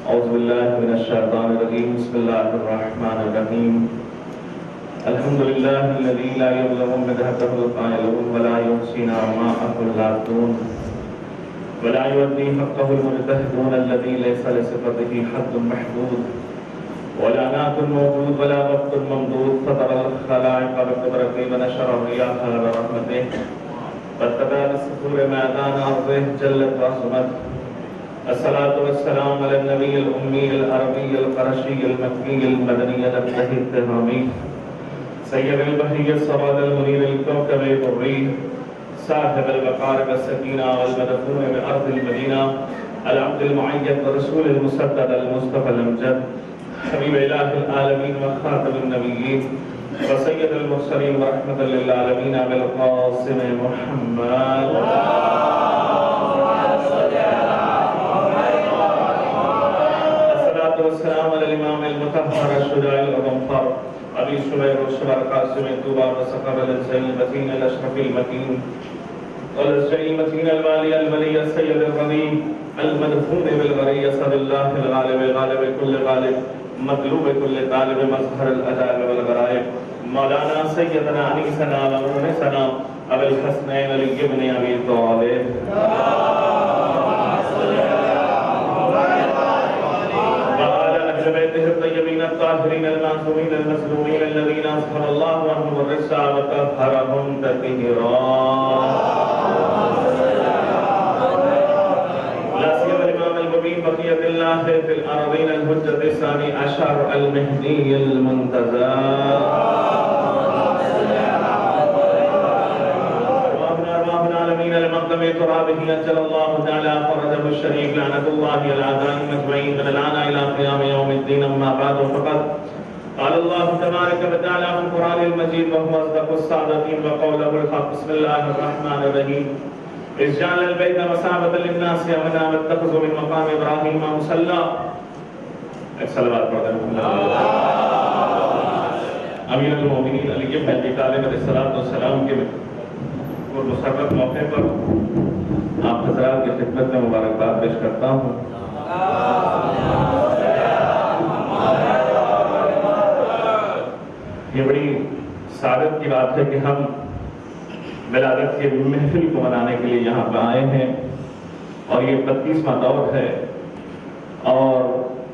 أعوذ بالله من الشيطان الرجيم بسم الله الرحمن الرحيم الحمد لله الذي لا يظلم مدحته القائلون ولا يحصي نعماءه العابدون ولا يؤدي حقه المجتهدون الذي ليس لصفته حد محدود ولا نعت موجود ولا وقت ممدود فطر الخلائق بقدرته ونشر الرياح برحمته واتبع الصخور ميدان أرضه جلت وعظمت. الصلاة والسلام على النبي الأمي العربي القرشي المكي المدني الأبدهي التهامي سيد البهي الصمد المنير الكوكب الدري صاحب الوقار والسكينة والمدفون بأرض المدينة العبد المعيد والرسول المسدد المصطفى الأمجد حبيب إله العالمين وخاتم النبيين وسيد المرسلين ورحمة للعالمين بالقاسم محمد. والسلام على الإمام المطهر الشجاع الغفار أبي شبير والشبر قاسم الطوبى وسقر الزين المتين الأشرف المتين والزين المتين الوالي الولي السيد الرضي المدفون بالغري صد الله الغالب غالب كل غالب مطلوب كل طالب مظهر الأجائب والغرائب مولانا سيدنا أنيسنا ومونسنا أبي الحسنين علي بن أبي طالب بيته الطيبين الطاهرين المعصومين المسلومين الذين أصحر الله عنهم الرجس وطهرهم تطهيرا. لا سيما الإمام المبين بقية الله في الأرضين الحجة الثاني عشر المهدي المنتظر. لمقدم ترابه أجل الله تعالى فرجه الشريف لعنة الله على الأعداء أجمعين من الآن إلى قيام يوم الدين. أما بعد فقد قال الله تبارك وتعالى في القرآن المجيد وهو أصدق الصادقين وقوله الحق بسم الله الرحمن الرحيم إذ جعل البيت مثابة للناس وآمنا واتخذوا من مقام إبراهيم مصلى. صلوات پڑھتے ہیں. امیر المومنین علی بن ابی طالب علیہ السلام کے اور مسرت موقع پر آپ حضرات کی خدمت میں مبارکباد پیش کرتا ہوں. یہ بڑی سعادت کی بات ہے کہ ہم ولادت کے محفل کو منانے کے لیے یہاں پہ آئے ہیں اور یہ 32واں دور ہے اور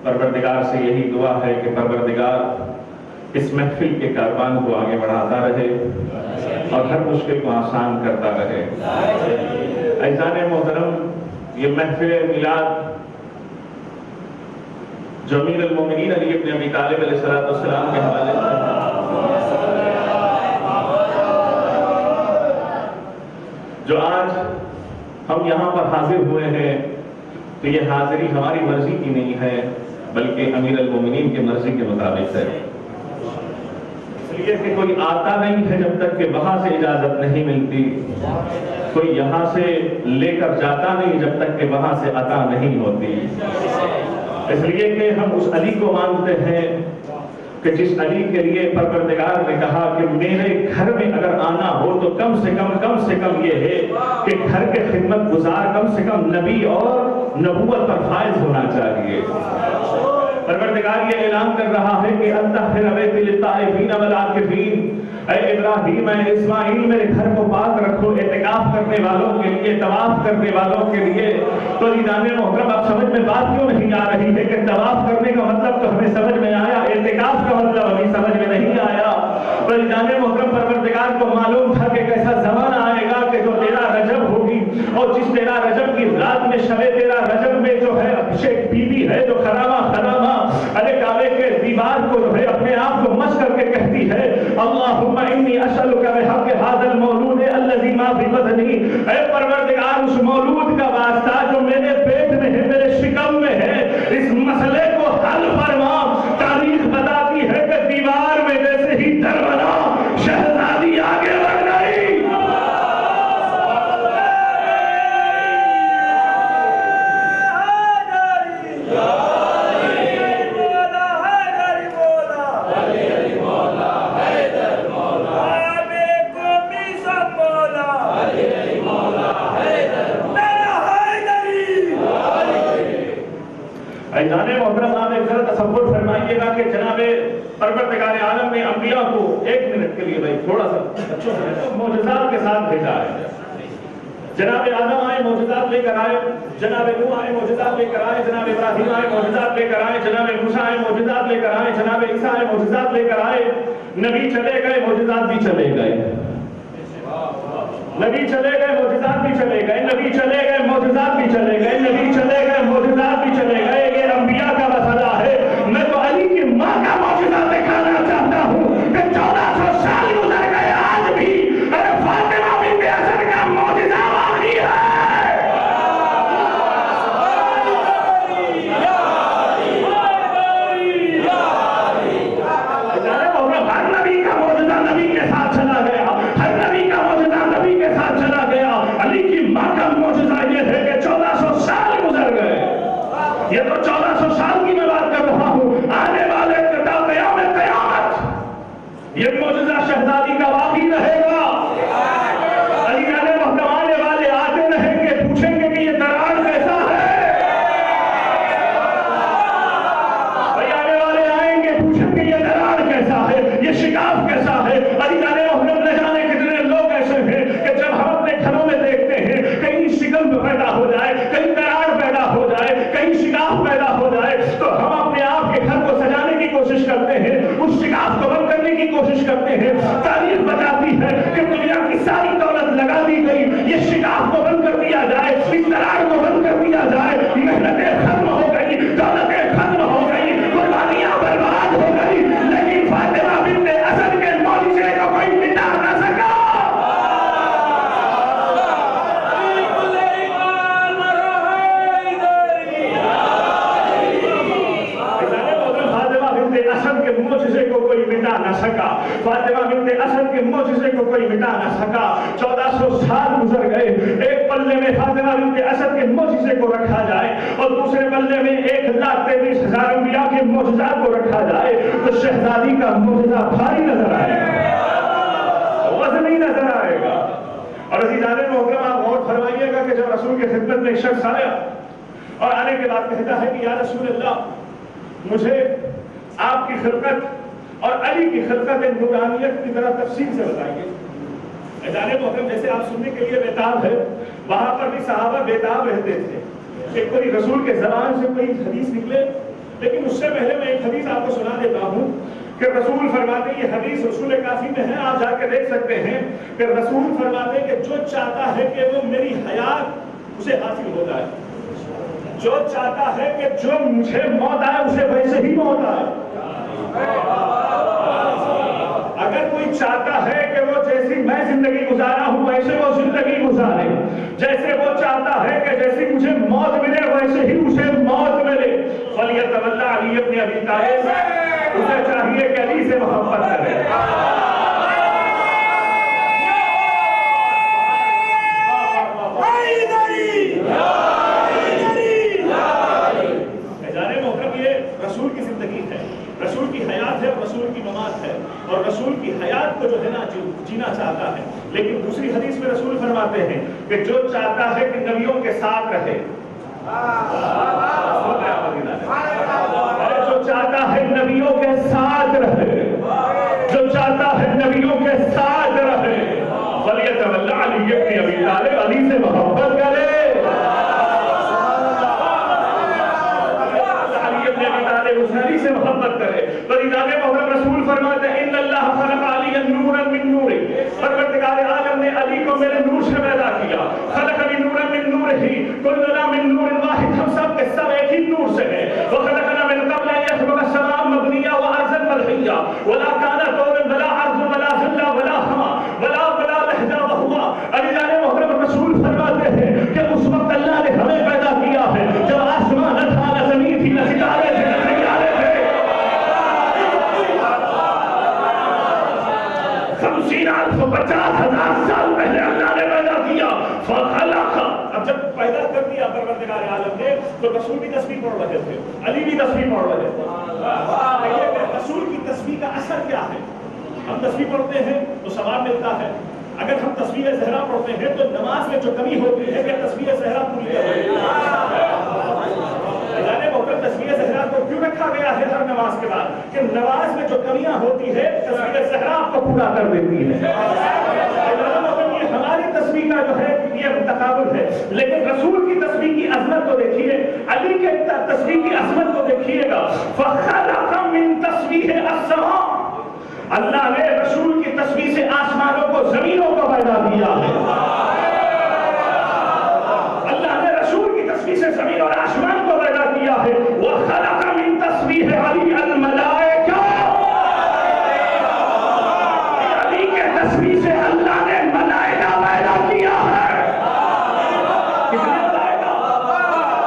پروردگار سے یہی دعا ہے کہ پروردگار اس محفل کے کاروان کو آگے بڑھاتا رہے اور ہر مشکل کو آسان کرتا رہے. عزیزان محترم، یہ محفل میلاد جو امیر المومنین علی بن ابی طالب علیہ السلام کے حوالے سے جو آج ہم یہاں پر حاضر ہوئے ہیں تو یہ حاضری ہماری مرضی کی نہیں ہے بلکہ امیر المومنین کی مرضی کے مطابق ہے. اس لیے کہ کوئی آتا نہیں ہے جب تک کہ وہاں سے اجازت نہیں ملتی، کوئی یہاں سے لے کر جاتا نہیں جب تک کہ وہاں سے عطا نہیں ہوتی. اس لیے کہ ہم اس علی کو مانتے ہیں کہ جس علی کے لیے پروردگار نے کہا کہ میرے گھر میں اگر آنا ہو تو کم سے کم یہ ہے کہ گھر کے خدمت گزار کم سے کم نبی اور نبوت پر فائز ہونا چاہیے. پروردگار یہ اعلان کر رہا ہے کہ انطہر بیتی للطائفین والعاکفین، اے ابراہیم اے اسماعیل میرے گھر کو پاک رکھو اعتکاف کرنے والوں کے لیے، طواف کرنے والوں کے لیے. تو عزیزان محترم، اب سمجھ میں بات کیوں نہیں آ رہی ہے کہ طواف کرنے کا مطلب تو ہمیں سمجھ میں آیا، اعتکاف کا مطلب ہمیں سمجھ میں نہیں آیا. تو عزیزان محترم، پروردگار کو معلوم تھا کہ کیسا زمانہ آئے گا کہ جو 13 رجب ہوگی اور جس 13 رجب کی رات میں شب 13 رجب میں جو ہے ابھیشیک بی بی ہے جو خرامہ ارے کعبے کے دیوار کو جو ہے اپنے آپ کو مس کر کے کہتی ہے اللہم انی اسألک بحق ھذا المولود الذی ما فی بطنی، اے پروردگار اس مولود کا واسطہ جو میرے پیٹ میں ہے، میرے شکم میں ہے، اس مسئلے کو حل فرما. تاریخ بتاتی ہے کہ دیوار میں جیسے ہی در بنا شہزادی آگے بڑھ گئی. ایزان محترم آپ ایک ذرا تصور فرمائیے گا کہ جناب پروردگار عالم نے انبیاء کو 1 منٹ کے لیے بھائی تھوڑا سا معجزات کے ساتھ بھیجا ہے. جناب آدم آئے معجزات لے کر آئے, جناب نوح آئے معجزات لے کر آئے, جناب ابراہیم آئے معجزات لے کر آئے, جناب موسیٰ آئے معجزات لے کر آئے, جناب عیسیٰ آئے معجزات لے کر آئے. نبی چلے گئے معجزات بھی چلے گئے, نبی چلے گئے معجزات بھی چلے گئے, نبی چلے گئے معجزات بھی چلے گئے, نبی چلے گئے معجزات بھی چلے گئے. یہ انبیاء کا مسئلہ ہے. میں تو علی کی ماں کا معجزہ دکھانا چاہتا ہوں کہ 1400 سال گزر گئے, آج بھی فاطمہ بنت اسد کا معجزہ باقی ہے. ہر نبی کا معجزہ نبی کے ساتھ چلا گیا, ہر نبی کا معجزہ نبی کے ساتھ چلا گیا. علی کی ماں کا معجزہ یہ ہے کہ 1400 سال گزر گئے. یہ تو 1400 سال کی میں بات کر رہا ہوں. آنے والے قیام قیامت یہ معجزہ شہزادی کا باقی رہے گا. علی علیہ محترم آنے والے آتے رہیں گے, پوچھیں گے کہ یہ دراڑ کیسا ہے. بھائی آنے والے آئیں گے, پوچھیں گے یہ دراڑ کیسا ہے, یہ شکاف کیسا ہے. علی علیہ محترم نہ جانے کتنے لوگ ایسے ہیں کہ جب ہم اپنے گھروں میں دیکھتے ہیں کہیں شکم پیدا ہو جائے, کہیں دراڑ پیدا ہو جائے, کہیں شکاف پیدا ہو جائے, تو ہم اپنے آپ کے گھر کو سجانے کی کوشش کرتے ہیں, اس شکاف کو بند کرنے کی کوشش کرتے ہیں. تاریخ بتاتی ہے کہ دنیا کی ساری دولت لگا دی گئی, یہ شکاف کو بند کر دیا جائے, اس دراڑ کو بند کر دیا جائے. محنتیں ختم ہو گئی, دولتیں ختم ہو گئی, قربانیاں برباد ہو گئی, لیکن فاطمہ بنت اسد کے معجزے کو کوئی مٹا نہ سکا. معجزے کو کوئی مٹا نہ سکا, فاطمہ بنت اسد کے معجزے کو کوئی مٹا نہ سکا. 1400 سال گزر گئے. ایک پلے میں فاطمہ بنت اسد کے معجزے کو رکھا جائے اور دوسرے پلے میں 1,23,000 انبیاء کے معجزات کو رکھا جائے تو شہزادی کا معجزہ بھاری نظر آئے گا, وزنی نظر آئے گا. اور عزیزان محترم آپ غور فرمائیے گا کہ جب رسول کی خدمت میں ایک شخص آیا اور آنے کے بعد کہتا ہے کہ یا رسول اللہ, مجھے آپ کی خلقت اور علی کی خلقت نورانیت کی طرح تفصیل سے بتائیے. جانے محترم جیسے آپ سننے کے لیے بیتاب ہے, وہاں پر بھی صحابہ بیتاب رہتے تھے کہ کوئی رسول کے زبان سے کوئی حدیث نکلے. لیکن اس سے پہلے میں ایک حدیث آپ کو سنا دیتا ہوں کہ رسول فرماتے, یہ حدیث رسول کافی میں ہے, آپ جا کے دیکھ سکتے ہیں کہ رسول فرماتے کہ جو چاہتا ہے کہ وہ میری حیات اسے حاصل ہو جائے, جو چاہتا ہے کہ جو مجھے موت آئے اسے ویسے ہی موت آئے. اگر کوئی چاہتا ہے کہ وہ جیسی میں زندگی گزارا ہوں ویسے وہ زندگی گزارے, جیسے وہ چاہتا ہے کہ جیسی مجھے موت ملے ویسے ہی اسے موت ملے. فَلْيَتَوَلَّ عَلِيَّ بْنَ أَبِي طَالِبٍ, اسے چاہیے کہ علی سے محبت کرے. رسول کی زندگی ہے, رسول کی حیات ہے, رسول کی ممات ہے, اور رسول کی حیات کو جو ہے نا جینا چاہتا ہے. لیکن دوسری حدیث میں رسول فرماتے ہیں کہ جو چاہتا ہے کہ نبیوں کے ساتھ رہے, جو چاہتا ہے نبیوں کے ساتھ رہے, جو چاہتا ہے نبیوں کے ساتھ رہے, فَلْيَتَوَلَّ عَلِيَّ بْنَ أَبِي طَالِبٍ, علی سے محبت کرے. علی سے محبت کرے. تو ادارے محترم رسول فرماتے ہیں ان اللہ خلق علی نورا من نوری, پروردگار عالم نے علی کو میرے نور سے پیدا کیا. خلقنی نورا من نورہ, کلنا من نور واحد, ہم سب کے سب ایک ہی نور سے ہیں. وخلقنا من قبل ان يخلق السماء مبنيا وارضا مرحيا ولا كان طول ولا عرض ولا ظل ولا هما ولا لحظه وهو. ادارے محترم رسول فرماتے ہیں کہ اس وقت اللہ نے ہمیں پیدا کیا ہے جب آسمان نہ تھا, نہ زمین تھی, نہ ستارے تھے, نہ سیارے تھے. 50,000 سال پہلے اللہ نے پیدا کیا. فخلق, اب جب پیدا کر دیا پروردگار عالم نے تو رسول کی تسبیح پڑھ رہے تھے, علی بھی تسبیح پڑھ رہے تھے. رسول کی تسبیح کا اثر کیا ہے؟ ہم تسبیح پڑھتے ہیں تو ثواب ملتا ہے. اگر ہم تسبیح زہرا پڑھتے ہیں تو نماز میں جو کمی ہوتی ہے کہ تسبیح زہرا پوری کریں. تسبیح نماز کے بعد کہ نماز میں جو کمیاں ہوتی ہے تصویر زہرا آپ کو پورا کر دیتی ہے. ہماری تصویر کا جو ہے یہ تقابل ہے، لیکن رسول کی تصویر کی عظمت کو دیکھیے، علی کے تصویر کی عظمت کو دیکھیے گا. فَخَلَقَ مِن تَصْوِيرِ السَّمَاءِ، اللہ نے رسول کی تصویر سے آسمانوں کو زمینوں کو پیدا کیا ہے. اللہ نے رسول کی تصویر سے زمین اور آسمان کو پیدا کیا ہے. وَخَلَقَ مِن تَصْوِيرِ عَلِيِّ الْمَلَائِكَةَ، علی کے تصویر سے اللہ نے ملائکہ پیدا کیا ہے. کتنے ملائکہ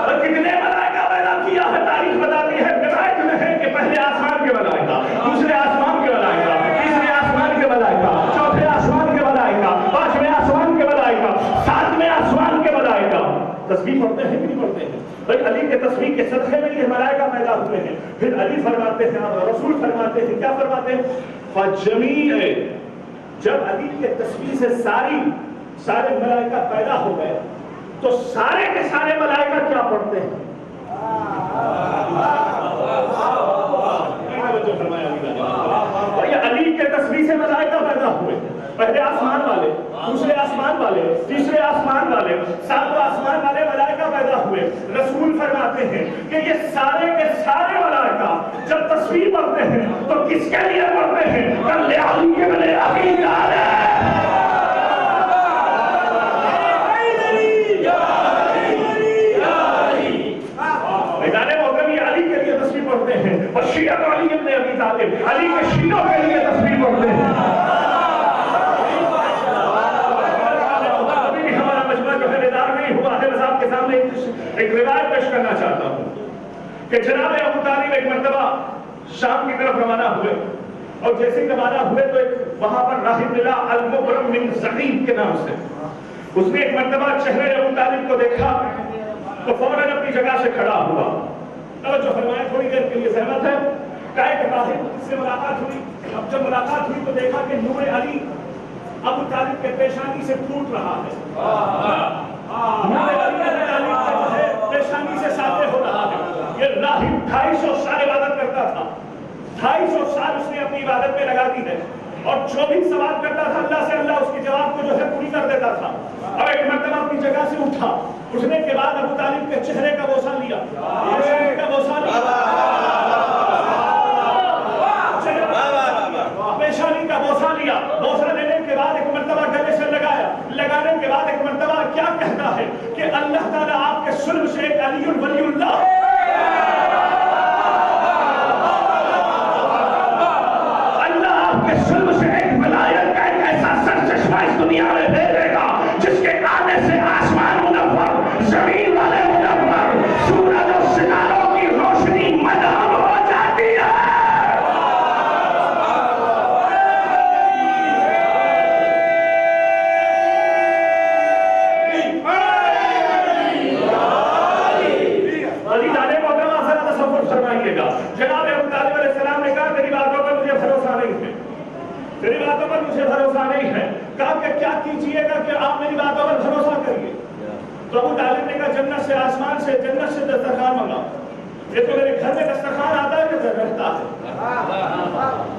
اور کتنے ملائکہ پیدا کیا ہے؟ تاریخ بتاتی ہے روایت میں ہے کہ پہلے آسمان کے ملائکہ، دوسرے آسمان کے ملائکہ، تیسرے آسمان کے ملائکہ، چوتھے آسمان کے ملائکہ، پانچویں آسمان کے ملائکہ، ساتویں آسمان کے ملائکہ. تصویر پڑھتے ہیں کہ نہیں پڑھتے ہیں؟ بھائی علی کے تصویر کے صدقے میں یہ ملائکہ پیدا ہوئے ہیں. پھر علی فرماتے ہیں، رسول فرماتے ہیں، کیا فرماتے ہیں؟ فَجَمِيعِ، جب علی کے تصویر سے سارے ملائکہ پیدا ہو گئے تو سارے کے سارے ملائکہ کیا پڑھتے ہیں؟ علی کے تصویر سے ملائکہ پیدا ہوئے، پہلے آسمان والے، دوسرے آسمان والے، تیسرے آسمان والے، ساتویں آسمان والے ملائکہ پیدا ہوئے. رسول فرماتے ہیں کہ یہ سارے کے سارے ملائکہ جب تصویر پڑھتے ہیں تو کس کے لیے پڑھتے ہیں؟ علی کے بلے عقیدہ ہے. شیعہ علی ابن ابی طالب، علی کے شیعوں کے لیے تصویر پڑھتے ہیں. ابھی بھی ہمارا مجمع جو ہے بیدار نہیں ہوا ہے. بس آپ کے سامنے ایک روایت پیش کرنا چاہتا ہوں کہ جناب ابو طالب ایک مرتبہ شام کی طرف روانہ ہوئے، اور جیسے ہی روانہ ہوئے تو ایک وہاں پر راہب ملا المبرم من زغیب کے نام سے. اس نے ایک مرتبہ چہرے ابو طالب کو دیکھا تو فوراً اپنی جگہ سے کھڑا ہوا. جو فرمایا تھوڑی دیر کے لیے زحمت ہے کہ ایک راہب سے ملاقات ہوئی. اب جب ملاقات ہوئی تو دیکھا کہ نور علی ابو طالب کے پیشانی سے ٹوٹ رہا ہے. نور علی ابو طالب کا جو ہے پیشانی سے ساطع ہو رہا ہے. یہ راہب 250 سال عبادت کرتا تھا، 250 سال اس نے اپنی عبادت میں لگا دی ہے، اور جو بھی سوال کرتا تھا اللہ سے، اللہ اس کی جواب کو جو ہے پوری کر دیتا تھا. اور ایک مرتبہ اپنی جگہ سے اٹھا، اٹھنے کے بعد ابو طالب کے چہرے کا بوسہ لیا، پیشانی کا بوسہ لیا. بوسہ لینے کے بعد ایک مرتبہ گلے سے لگایا. لگانے کے بعد ایک مرتبہ کیا کہتا ہے کہ اللہ تعالیٰ آپ کے سلم سے ایک علی ولی اللہ، اللہ آپ کے سلم سے ایک ولایت کا ایک ایسا سرچشمہ اس دنیا میں دے دے گا جس کے آنے سے آسمان منور، زمین والے منور، سورج اور ستاروں کی روشنی مدام ہو جاتی ہے. جناب ابو طالب علیہ السلام نے کہا تیری باتوں پر مجھے بھروسہ نہیں ہے، تیری باتوں پر مجھے بھروسہ نہیں ہے. کہا کہ کیا کیجئے گا کہ آپ میری باتوں پر بھروسہ کریے. تو ابو طالب نے کہا جنت سے، آسمان سے، جنت سے دسترخوان منگا. یہ تو میرے گھر میں دسترخوان آتا ہے کہ رہتا ہے.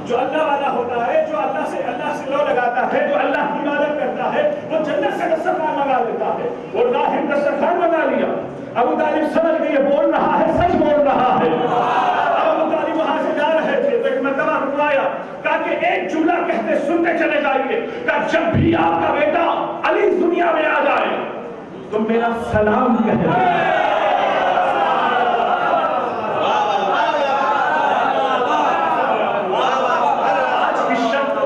جو اللہ والا ہوتا ہے، جو اللہ سے لو لگاتا ہے، جو اللہ کی عبادت کرتا ہے، وہ جنت سے دسترخوان منگا لیتا ہے. اور راہب دسترخوان منگا لیا. ابو طالب سمجھ گئے یہ بول رہا ہے، سچ بول رہا ہے. ابو طالب وہاں سے جا رہے تھے تو ایک مرتبہ رکوایا، کہا کہ ایک جملہ کہتے سنتے چلے جائیے، کہ جب بھی آپ کا بیٹا علی اس دنیا میں آ جائے تو میرا سلام کہنا. آج کی شب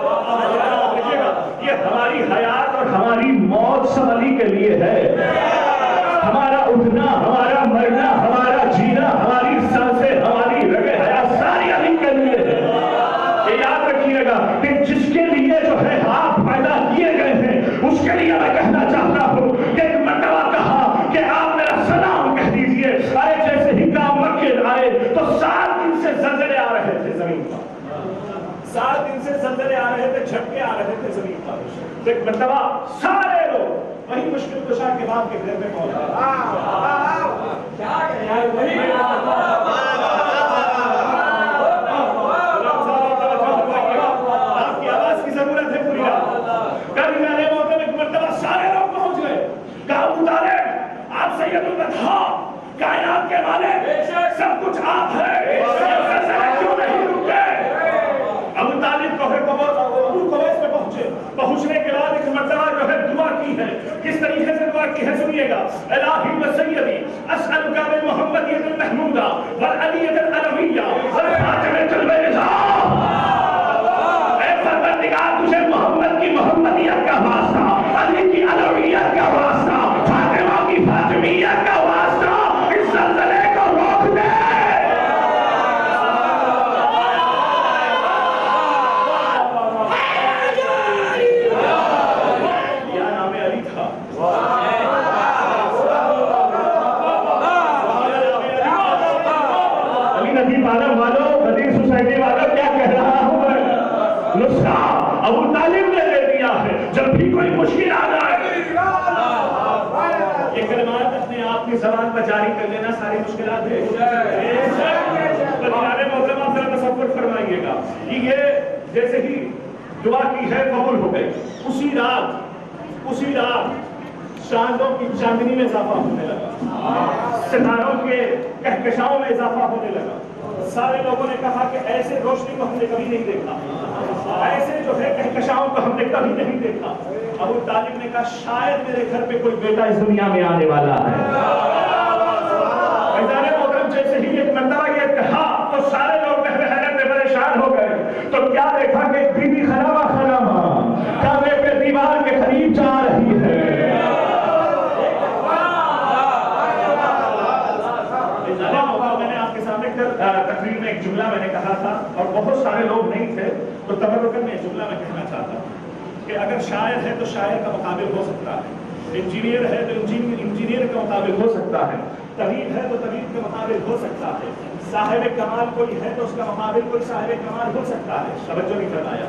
دیکھیے گا، یہ ہماری حیات اور ہماری موت سب علی کے لیے ہے. ہمارا اٹھنا، ہمارا مرنا، ہمارا جینا، ہماری سانسیں، ہماری رگیں حیات ساری علی کے لیے ہے. یہ یاد رکھیے گا کہ جس کے لیے جو ہے آپ پیدا کیے گئے ہیں اس کے لیے میں کہنا چاہتا ہوں کہ ایک مرتبہ کہا کہ آپ میرا سلام کہہ دیجئے. ارے جیسے ہی کام مکے آئے تو 7 دن سے زلزلے آ رہے تھے زمین پر، 7 دن سے زلزلے آ رہے تھے، جھٹکے آ رہے تھے زمین پر. ایک مرتبہ سارے لوگ وہی مشکل کشا کے بعد کے گھر میں پہنچا. کہتی ہے سنیے گا الہی و سیدی اسألک بالمحمدیۃ المحمودہ والعلیۃ العلویہ والفاطمیۃ البیضاء، اے پروردگار تجھے محمد کی محمدیت کا واسطہ، علی کی علویت کا واسطہ، فاطمہ کی فاطمیت کا واسطہ، اس زلزلے کو روک دے۔ نسخہ ابو طالب نے دے دیا ہے، جب بھی کوئی مشکل آ جائے یہ کلمات اپنے آپ کی زبان پر جاری کر لینا ساری مشکلات ہے۔ محترم آپ ذرا تصور فرمائیے گا کہ یہ جیسے ہی دعا کی ہے قبول ہو گئی، اسی رات چاندوں کی چاندنی میں اضافہ ہونے لگا، ستاروں کے کہکشاؤں میں اضافہ ہونے لگا۔ سارے لوگوں نے کہا کہ ایسے روشنی کو ہم نے کبھی نہیں دیکھا، ایسے جو ہے کہکشاؤں کو ہم نے کبھی نہیں دیکھا۔ ابو طالب نے کہا شاید میرے گھر پہ کوئی بیٹا اس دنیا میں آنے والا ہے۔ محترم جیسے ہی ایک مرتبہ یہ کہا تو سارے لوگ حیرت میں پریشان ہو گئے۔ تو کیا دیکھا کہ بی بی خلامہ کعبے پہ دیوار کے قریب جا رہی ہے۔ تقریر میں ایک جملہ میں نے کہا تھا اور بہت سارے لوگ نہیں تھے، تو تبرکن میں ایک جملہ میں کہنا چاہتا ہوں کہ اگر شاعر ہے تو شاعر کا مقابل ہو سکتا ہے، انجینئر ہے تو انجینئر کا مقابل ہو سکتا ہے، طبیب ہے تو طبیب کا مقابل ہو سکتا ہے، صاحب کمال کوئی ہے تو اس کا مقابل کوئی صاحب کمال ہو سکتا ہے۔ توجہ نہیں فرمایا۔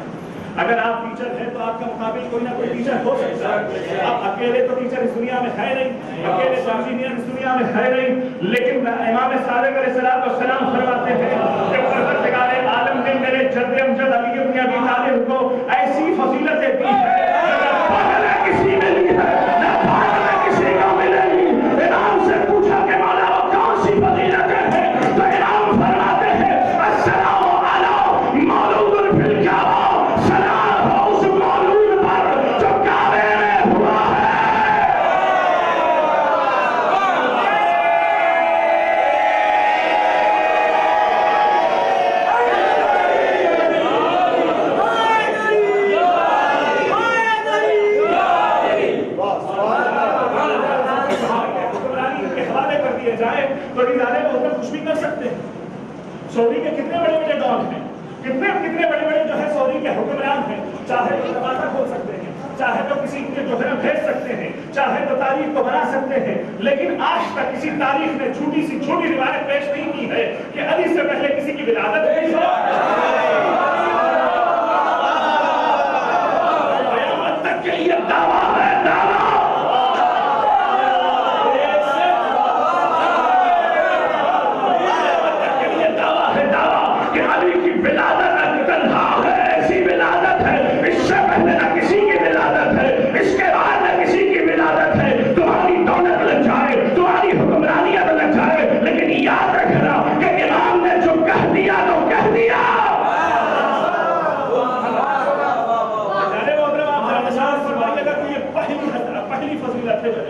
اگر آپ ٹیچر ہیں تو آپ کا مقابل کوئی نہ کوئی ٹیچر ہو سکتا ہے۔ آپ اکیلے تو ٹیچر اس دنیا میں ہے نہیں، اکیلے تو انجینئر اس دنیا میں ہے نہیں، لیکن امام صادق علیہ السلام فرماتے ہیں کہ پروردگار عالم نے میرے جد امجد علی بن ابی طالب کو ایسی فضیلتیں دی ہیں نہ کسی میں لی ہے نہ کسی کو ملے گی۔ امام سے پوچھا کہ مولا وہ کون سی فضیلتیں ہیں، تو امام فرماتے ہیں السلام علی مولود فی الکعبہ، سلام ہو اس مولود پر جو کعبے میں ہوا ہے۔ تو ادارے وہ کچھ بھی کر سکتے ہیں۔ سعودی کے کتنے بڑے بڑے ڈان ہیں، کتنے بڑے بڑے جو ہے سعودی کے حکمران ہیں، چاہے تو دروازہ کھول سکتے ہیں، چاہے تو کسی کے جو ہے بھیج سکتے ہیں، چاہے تو تاریخ کو بنا سکتے ہیں، لیکن آج تک کسی تاریخ نے چھوٹی سی چھوٹی روایت پیش نہیں کی ہے کہ علی سے پہلے کسی کی ولادت ہوئی ہو۔ قیامت تک کے لیے دعویٰ ہے، دعویٰ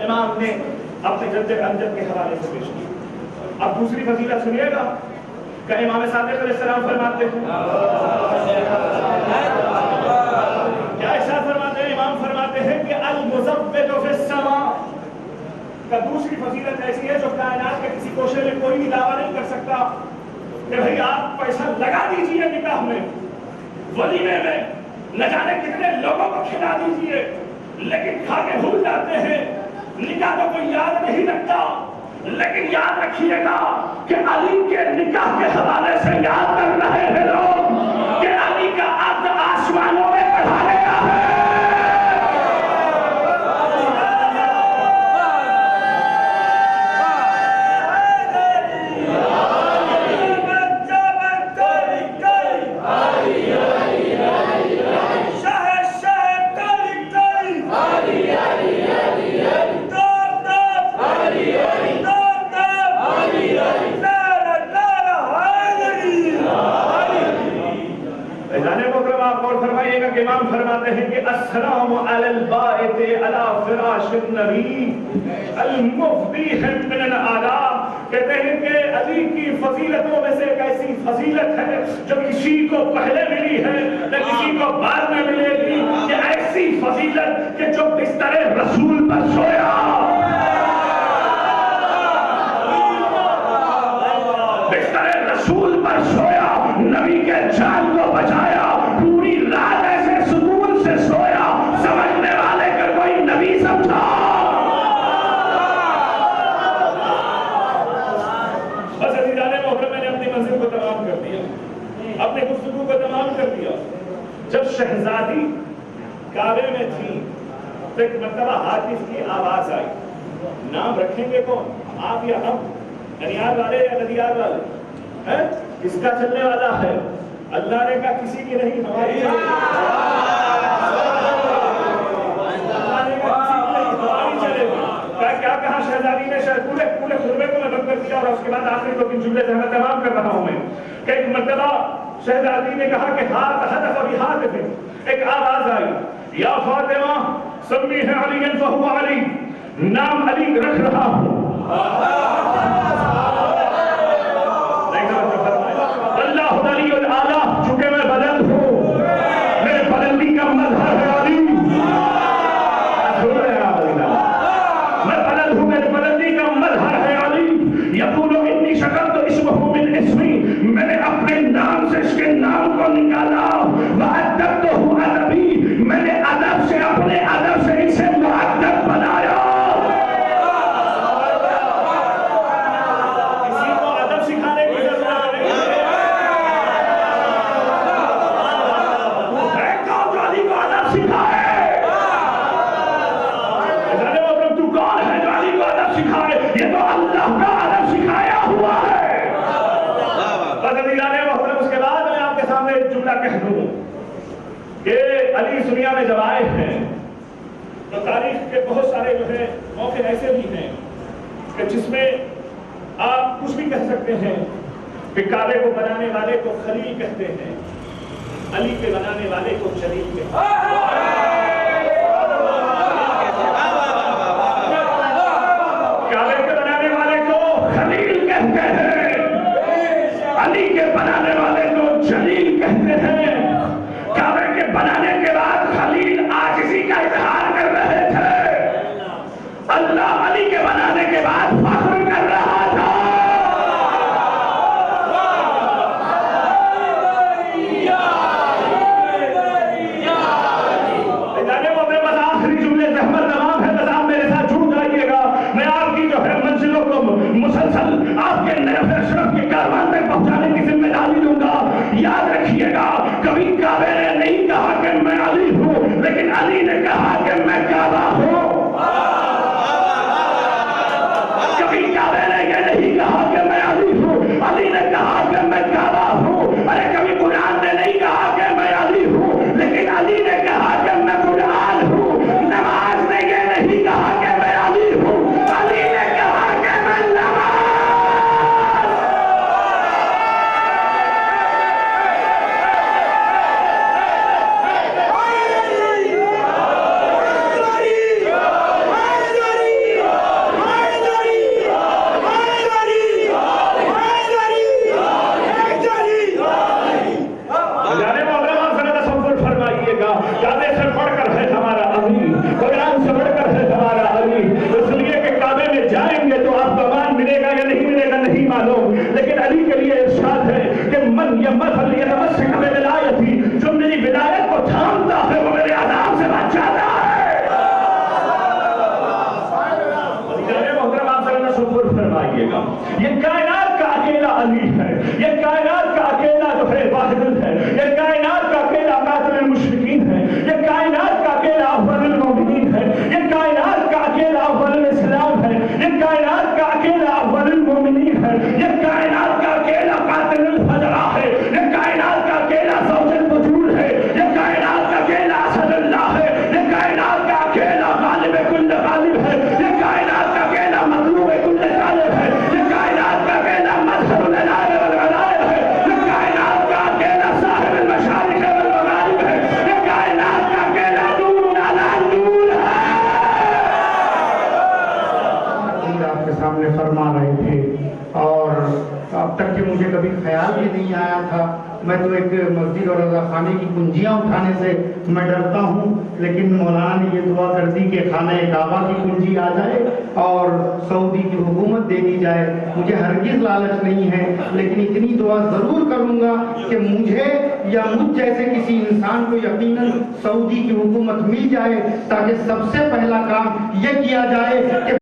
امام نے اپنے جد امجد کے حوالے سے پیش کی۔ اب دوسری فضیلت سنیے گا کہ امام صادق علیہ السلام فرماتے ہیں، کیا ارشاد فرماتے ہیں؟ امام فرماتے ہیں کہ المزبد فی السماء کا دوسری فضیلت ایسی ہے جو کائنات کے کسی کوشے میں کوئی بھی دعویٰ نہیں کر سکتا کہ بھئی آپ پیسہ لگا دیجئے نکاح میں، ولیمے میں، نہ جانے کتنے لوگوں کو کھلا دیجئے، لیکن کھا کے بھول جاتے ہیں۔ نکاح تو کوئی یاد نہیں رکھتا، لیکن یاد رکھیے گا کہ علی کے نکاح کے حوالے سے یاد کر رہے ہیں لوگ کہ علی کا عقد آسمانوں میں بڑھا گیا ہے۔ اور فرمائیے گا کہ امام فرماتے ہیں کہ السلام علی البائت علی فراش النبی المفضی من الآداب، کہتے ہیں کہ علی کی فضیلتوں میں سے ایک ایسی فضیلت ہے جو کسی کو پہلے ملی ہے نہ کسی کو بعد میں ملے گی، کہ ایسی فضیلت کہ جو بستر رسول پر سویا، بستر رسول پر سویا، نبی کے جان کو بچایا، پوری رات ایسے سکون سے سویا، سمجھنے والے کا کوئی نبی سمجھا۔ بس عزیزان محترم، میں نے اپنی منزل کو تمام کر دیا، اپنے گفتگو کو تمام کر دیا۔ جب شہزادی کعبے میں تھی تو ایک مرتبہ ہاتف کی آواز آئی، نام رکھیں گے کون، آپ یا ہم، ننیال والے یا ندیال والے، کس کا چلنے والا ہے؟ اللہ نے کہا کسی کی نہیں، ہماری چلے گی۔ کیا کہا شہزادی نے؟ شاید پورے خطبے کو میں بند کر دیا اور اس کے بعد آخری 2-3 جملے سے میں تمام کر رہا ہوں میں، کہ ایک مرتبہ شہزادی نے کہا کہ ہاتھ ہدف ابھی ہاتھ پہ ایک آواز آئی، یا فاطمہ سمی ہے علی فہو علی، نام علی رکھ رہا ہوں۔ اللہ علی الاعلیٰ، چونکہ میں بلند ہوں، میرے بلندی کا مظہر ہے علی، میں بلند ہوں، میرے بلندی کا مظہر ہے علی۔ یقول انی شکرت اسمہ من اسمی، میں نے اپنے نام سے اس کے نام کو نکالا، وَأَدَّبْتُهُ ادبی، میں نے ادب سے اپنے ادب سے اسے مؤدب بنایا۔ کہہ دوں کہ علی دنیا میں جب آئے ہیں تو تاریخ کے بہت سارے جو ہے موقع ایسے بھی ہیں کہ جس میں آپ کچھ بھی کہہ سکتے ہیں کہ کعبے کو بنانے والے کو خلیل کہتے ہیں، علی کے بنانے والے کو جلیل کہتے ہیں۔ کعبے کے بنانے والے کو خلیل کہتے ہیں، علی کے بنانے والے کو جلیل کہتے ہیں۔ کعبے کے بنانے کے بعد خلیل عاجزی کا اظہار کر رہے تھے، اللہ علی کے بنانے کے بعد فخر کر رہا تھا۔ بس آخری جملے سے ہمارا تمام ہے، بس آپ میرے ساتھ جڑ جائیے گا، میں آپ کی جو ہے منزلوں کو مسلسل آپ کے نرف اشرف کے کاروان تک پہنچانے کی ذمہ داری دوں گا۔ یاد رکھیے گا، کبھی کعبے نے نہیں کہا کہ میں علی ہوں، لیکن علی نے کہا کہ میں کعبہ ہوں۔ کبھی کعبے نے یہ نہیں کہا کہ میں علی ہوں، علی نے کہا کہ میں کعبہ ہوں۔ ارے کبھی قرآن نے نہیں کہا کہ میں علی ہوں، لیکن علی نے کہا کہ میں قرآن ہوں۔ نماز نے یہ نہیں کہا کہ میں علی ہوں، علی نے کہا کہ میں نماز۔ لیکن علی کے لیے ارشاد ہے کہ من یمثل یتمسک بولایتی، جو میری ولایت کو تھامتا ہے وہ میرے عذاب سے بچ جاتا ہے۔ محترم آپ ذرا شکر فرمائیے گا، یہ کائنات کا اکیلا علی ہے، یہ کائنات کا اکیلا جو ہے واحد ہے، یہ کائنات کا اکیلا قاتل المشرکین ہے، یہ کائنات کا اکیلا افضل المومنین ہے، یہ کائنات کا اکیلا افضل الاسلام ہے، یہ کائنات کا اکیلا افضل المومنین ہے، یہ کائنات کا اکیلا قاتل الفجرہ ہے، یہ کائنات کا اکیلا زوج الوجود ہے، یہ کائنات کا اکیلا اسد اللہ ہے، یہ کائنات کا اکیلا غالب کل غالب ہے، یہ کائنات کا اکیلا مطلوب کل طالب ہے، یہ کائنات کا اکیلا مظہر العنایہ والعنایہ ہے، یہ کائنات کا اکیلا صاحب المشارق والمغارب ہے، نہیں آیا تھا. میں تو ایک مسجد اور رضا خانے کی کنجیاں اٹھانے سے میں ڈرتا ہوں، لیکن مولانا نے یہ دعا کر دی کہ خانہ کعبہ کی کنجی آ جائے اور سعودی کی حکومت دے دی جائے. مجھے ہرگز لالچ نہیں ہے، لیکن اتنی دعا ضرور کروں گا کہ مجھے یا مجھ جیسے کسی انسان کو یقیناً سعودی کی حکومت مل جائے، تاکہ سب سے پہلا کام یہ کیا جائے کہ